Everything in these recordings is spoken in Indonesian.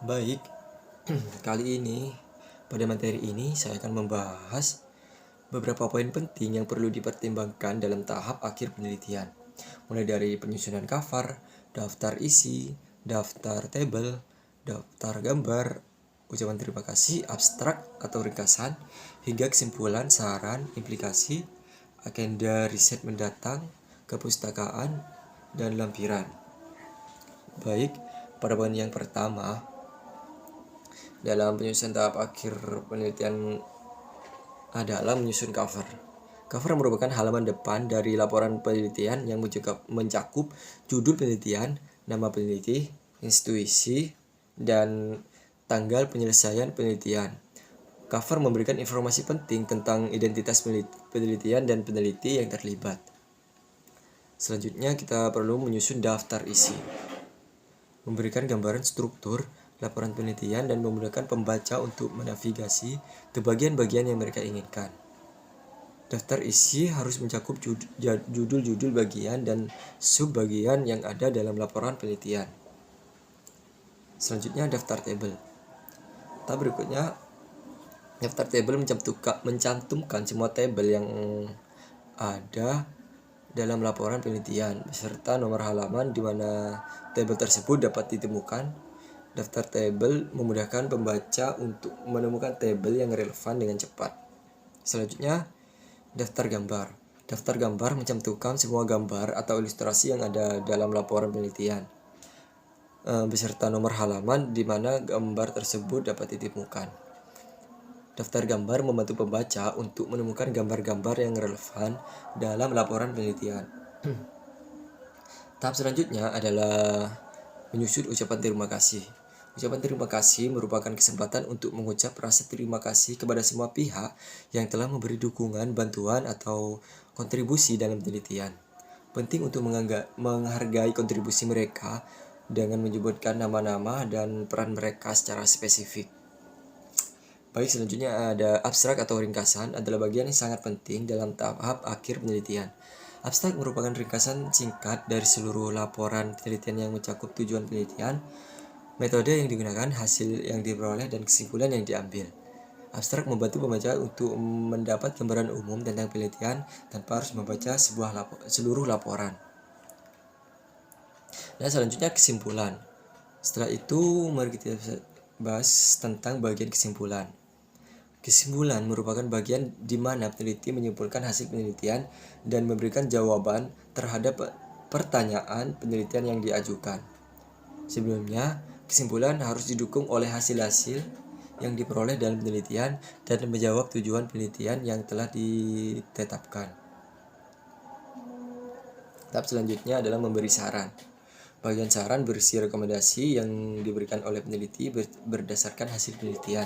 Baik, kali ini pada materi ini saya akan membahas beberapa poin penting yang perlu dipertimbangkan dalam tahap akhir penelitian. Mulai dari penyusunan cover, daftar isi, daftar tabel, daftar gambar, ucapan terima kasih, abstrak atau ringkasan, hingga kesimpulan, saran, implikasi, agenda riset mendatang, kepustakaan, dan lampiran. Baik, pada poin yang pertama, dalam penyusunan tahap akhir penelitian adalah menyusun cover. Cover merupakan halaman depan dari laporan penelitian yang mencakup judul penelitian, nama peneliti, institusi, dan tanggal penyelesaian penelitian. Cover memberikan informasi penting tentang identitas penelitian dan peneliti yang terlibat. Selanjutnya kita perlu menyusun daftar isi. Memberikan gambaran struktur laporan penelitian dan memudahkan pembaca untuk menavigasi ke bagian-bagian yang mereka inginkan. Daftar isi harus mencakup judul-judul bagian dan sub-bagian yang ada dalam laporan penelitian. Selanjutnya daftar tabel. Tahap berikutnya, daftar tabel mencantumkan semua tabel yang ada dalam laporan penelitian beserta nomor halaman di mana tabel tersebut dapat ditemukan. Daftar tabel memudahkan pembaca untuk menemukan tabel yang relevan dengan cepat. Selanjutnya, daftar gambar. Daftar gambar mencantumkan semua gambar atau ilustrasi yang ada dalam laporan penelitian beserta nomor halaman di mana gambar tersebut dapat ditemukan. Daftar gambar membantu pembaca untuk menemukan gambar-gambar yang relevan dalam laporan penelitian. Tahap selanjutnya adalah menyusun ucapan terima kasih. Ucapan terima kasih merupakan kesempatan untuk mengucap rasa terima kasih kepada semua pihak yang telah memberi dukungan, bantuan, atau kontribusi dalam penelitian. Penting untuk menghargai kontribusi mereka dengan menyebutkan nama-nama dan peran mereka secara spesifik. Baik, selanjutnya ada abstrak atau ringkasan adalah bagian yang sangat penting dalam tahap akhir penelitian. Abstrak merupakan ringkasan singkat dari seluruh laporan penelitian yang mencakup tujuan penelitian, metode yang digunakan, hasil yang diperoleh, dan kesimpulan yang diambil. Abstrak membantu pembaca untuk mendapat gambaran umum tentang penelitian tanpa harus membaca seluruh laporan. Nah, selanjutnya kesimpulan. Setelah itu, mari kita bahas tentang bagian kesimpulan. Kesimpulan merupakan bagian di mana peneliti menyimpulkan hasil penelitian dan memberikan jawaban terhadap pertanyaan penelitian yang diajukan. Sebelumnya, kesimpulan harus didukung oleh hasil-hasil yang diperoleh dalam penelitian dan menjawab tujuan penelitian yang telah ditetapkan. Tahap selanjutnya adalah memberi saran. Bagian saran berisi rekomendasi yang diberikan oleh peneliti berdasarkan hasil penelitian.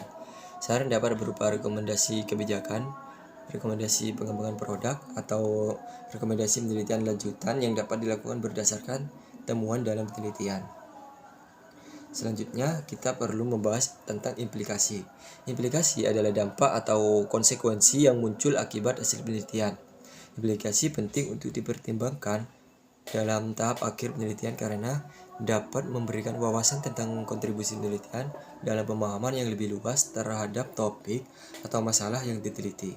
Saran dapat berupa rekomendasi kebijakan, rekomendasi pengembangan produk, atau rekomendasi penelitian lanjutan yang dapat dilakukan berdasarkan temuan dalam penelitian. Selanjutnya, kita perlu membahas tentang implikasi. Implikasi adalah dampak atau konsekuensi yang muncul akibat hasil penelitian. Implikasi penting untuk dipertimbangkan dalam tahap akhir penelitian karena dapat memberikan wawasan tentang kontribusi penelitian dalam pemahaman yang lebih luas terhadap topik atau masalah yang diteliti.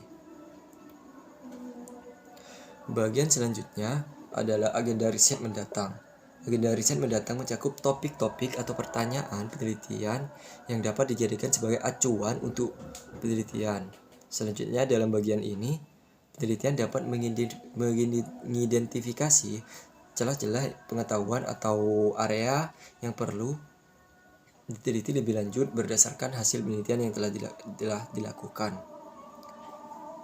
Bagian selanjutnya adalah agenda riset mendatang. Agenda riset mendatang mencakup topik-topik atau pertanyaan penelitian yang dapat dijadikan sebagai acuan untuk penelitian. Selanjutnya, dalam bagian ini, penelitian dapat mengidentifikasi celah-celah pengetahuan atau area yang perlu diteliti lebih lanjut berdasarkan hasil penelitian yang telah dilakukan.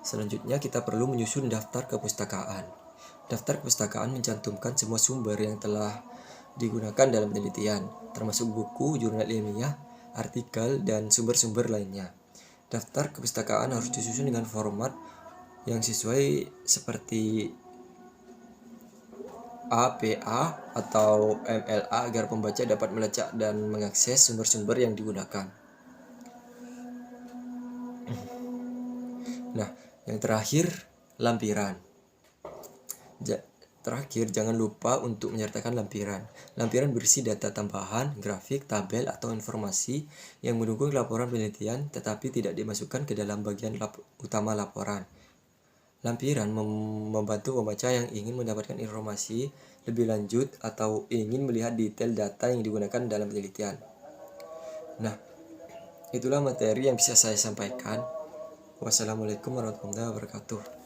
Selanjutnya, kita perlu menyusun daftar kepustakaan. Daftar kepustakaan mencantumkan semua sumber yang telah digunakan dalam penelitian, termasuk buku, jurnal ilmiah, artikel, dan sumber-sumber lainnya. Daftar kepustakaan harus disusun dengan format yang sesuai seperti APA atau MLA agar pembaca dapat melacak dan mengakses sumber-sumber yang digunakan. Nah, yang terakhir, lampiran. Terakhir, jangan lupa untuk menyertakan lampiran. Lampiran berisi data tambahan, grafik, tabel, atau informasi yang mendukung laporan penelitian tetapi tidak dimasukkan ke dalam bagian utama laporan. Lampiran membantu pembaca yang ingin mendapatkan informasi lebih lanjut atau ingin melihat detail data yang digunakan dalam penelitian. Nah, itulah materi yang bisa saya sampaikan. Wassalamualaikum warahmatullahi wabarakatuh.